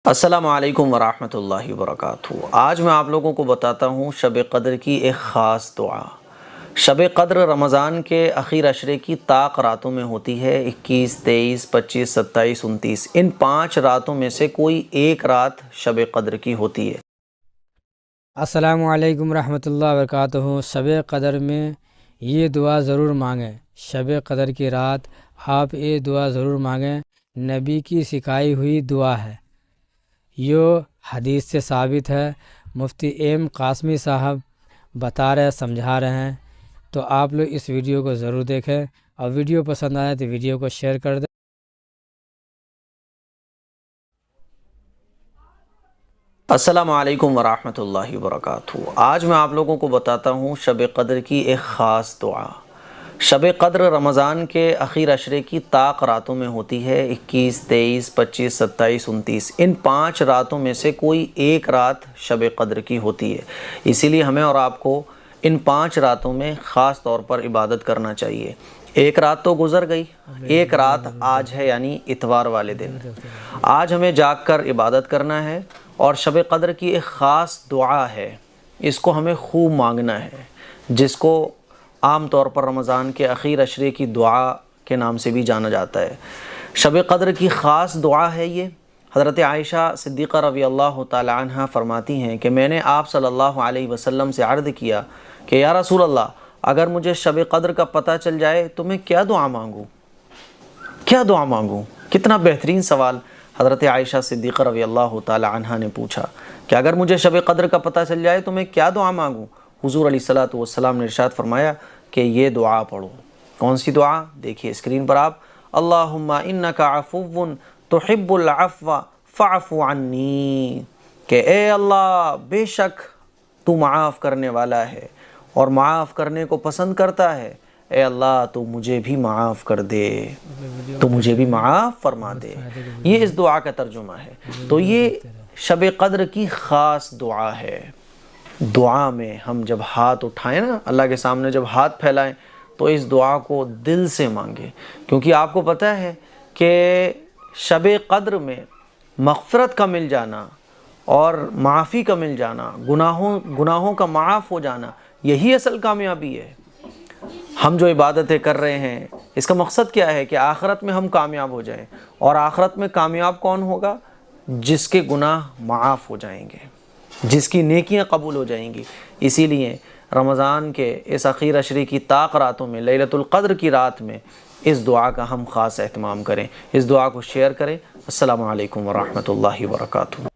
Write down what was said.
السلام علیکم ورحمۃ اللہ وبرکاتہ۔ آج میں آپ لوگوں کو بتاتا ہوں شب قدر کی ایک خاص دعا۔ شب قدر رمضان کے اخیر عشرے کی طاق راتوں میں ہوتی ہے، 21، 23، 25، 27، 29۔ ان 5 راتوں میں سے کوئی ایک رات شب قدر کی ہوتی ہے۔ السلام علیکم ورحمۃ اللہ وبرکاتہ۔ شب قدر میں یہ دعا ضرور مانگیں۔ شب قدر کی رات آپ یہ دعا ضرور مانگیں، نبی کی سکھائی ہوئی دعا ہے، یہ حدیث سے ثابت ہے۔ مفتی ایم قاسمی صاحب بتا رہے سمجھا رہے ہیں، تو آپ لوگ اس ویڈیو کو ضرور دیکھیں، اور ویڈیو پسند آئے تو ویڈیو کو شیئر کر دیں۔ السلام علیکم ورحمۃ اللہ وبرکاتہ۔ آج میں آپ لوگوں کو بتاتا ہوں شب قدر کی ایک خاص دعا۔ شب قدر رمضان کے اخیر عشرے کی طاق راتوں میں ہوتی ہے، 21، 23، 25، 27، 29۔ ان 5 راتوں میں سے کوئی ایک رات شب قدر کی ہوتی ہے، اسی لیے ہمیں اور آپ کو ان 5 راتوں میں خاص طور پر عبادت کرنا چاہیے۔ ایک رات تو گزر گئی، ایک رات آج ہے، یعنی اتوار والے دن۔ آج ہمیں جاگ کر عبادت کرنا ہے، اور شب قدر کی ایک خاص دعا ہے، اس کو ہمیں خوب مانگنا ہے، جس کو عام طور پر رمضان کے اخیر عشرے کی دعا کے نام سے بھی جانا جاتا ہے۔ شب قدر کی خاص دعا ہے یہ۔ حضرت عائشہ صدیقہ رضی اللہ تعالی عنہ فرماتی ہیں کہ میں نے آپ صلی اللہ علیہ وسلم سے عرض کیا کہ یا رسول اللہ، اگر مجھے شب قدر کا پتہ چل جائے تو میں کیا دعا مانگوں؟ کیا دعا مانگوں؟ کتنا بہترین سوال حضرت عائشہ صدیقہ رضی اللہ تعالی عنہ نے پوچھا کہ اگر مجھے شب قدر کا پتہ چل جائے تو میں کیا دعا مانگوں؟ حضور علیہ الصلوۃ والسلام نے ارشاد فرمایا کہ یہ دعا پڑھو۔ کون سی دعا؟ دیکھیے اسکرین پر آپ، اللہم انک عفو تحب العفو فاعف عنی، کہ اے اللہ بے شک تو معاف کرنے والا ہے اور معاف کرنے کو پسند کرتا ہے، اے اللہ تو مجھے بھی معاف کر دے، تو مجھے بھی معاف فرما دے۔ یہ اس دعا کا ترجمہ ہے۔ تو یہ شب قدر کی خاص دعا ہے۔ دعا میں ہم جب ہاتھ اٹھائیں نا، اللہ کے سامنے جب ہاتھ پھیلائیں، تو اس دعا کو دل سے مانگیں، کیونکہ آپ کو پتہ ہے کہ شب قدر میں مغفرت کا مل جانا اور معافی کا مل جانا، گناہوں کا معاف ہو جانا، یہی اصل کامیابی ہے۔ ہم جو عبادتیں کر رہے ہیں، اس کا مقصد کیا ہے کہ آخرت میں ہم کامیاب ہو جائیں، اور آخرت میں کامیاب کون ہوگا؟ جس کے گناہ معاف ہو جائیں گے، جس کی نیکیاں قبول ہو جائیں گی۔ اسی لیے رمضان کے اس اخیر عشرے کی طاق راتوں میں، لیلۃ القدر کی رات میں، اس دعا کا ہم خاص اہتمام کریں، اس دعا کو شیئر کریں۔ السلام علیکم ورحمۃ اللہ وبرکاتہ۔